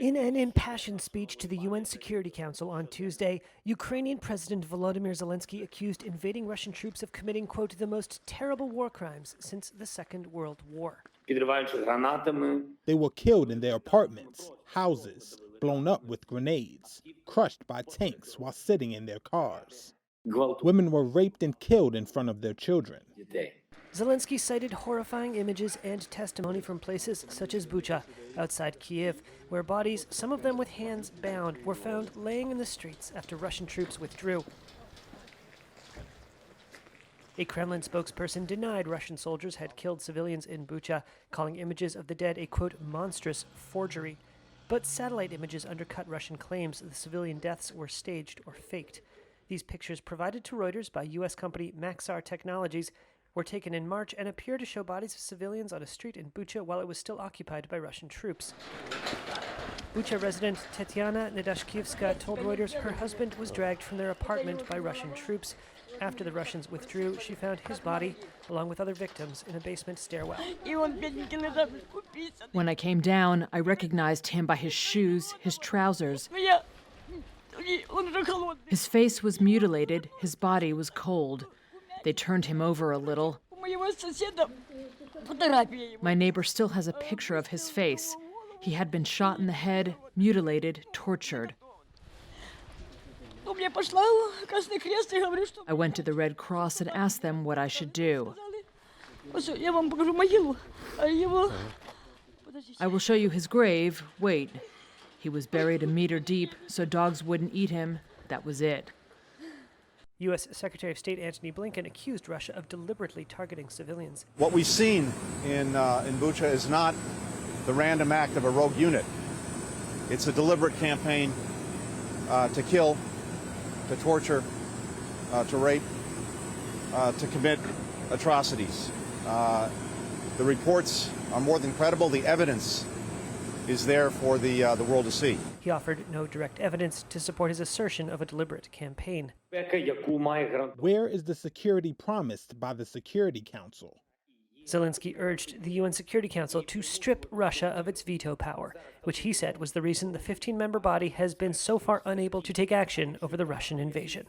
In an impassioned speech to the UN Security Council on Tuesday, Ukrainian President Volodymyr Zelensky accused invading Russian troops of committing, quote, the most terrible war crimes since the Second World War. They were killed in their apartments, houses, blown up with grenades, crushed by tanks while sitting in their cars. Women were raped and killed in front of their children. Zelensky cited horrifying images and testimony from places such as Bucha, outside Kiev, where bodies, some of them with hands bound, were found laying in the streets after Russian troops withdrew. A Kremlin spokesperson denied Russian soldiers had killed civilians in Bucha, calling images of the dead a, quote, monstrous forgery. But satellite images undercut Russian claims the civilian deaths were staged or faked. These pictures, provided to Reuters by U.S. company Maxar Technologies, were taken in March and appear to show bodies of civilians on a street in Bucha while it was still occupied by Russian troops. Bucha resident Tetiana Nedashkievska told Reuters her husband was dragged from their apartment by Russian troops. After the Russians withdrew, she found his body, along with other victims, in a basement stairwell. When I came down, I recognized him by his shoes, his trousers. His face was mutilated, his body was cold. They turned him over a little. My neighbor still has a picture of his face. He had been shot in the head, mutilated, tortured. I went to the Red Cross and asked them what I should do. I will show you his grave. Wait. He was buried a meter deep so dogs wouldn't eat him. That was it. U.S. Secretary of State Antony Blinken accused Russia of deliberately targeting civilians. What we've seen in Bucha is not the random act of a rogue unit. It's a deliberate campaign to kill, to torture, to rape, to commit atrocities. The reports are more than credible. The evidence is there for the world to see. He offered no direct evidence to support his assertion of a deliberate campaign. Where is the security promised by the Security Council? Zelensky urged the UN Security Council to strip Russia of its veto power, which he said was the reason the 15-member body has been so far unable to take action over the Russian invasion.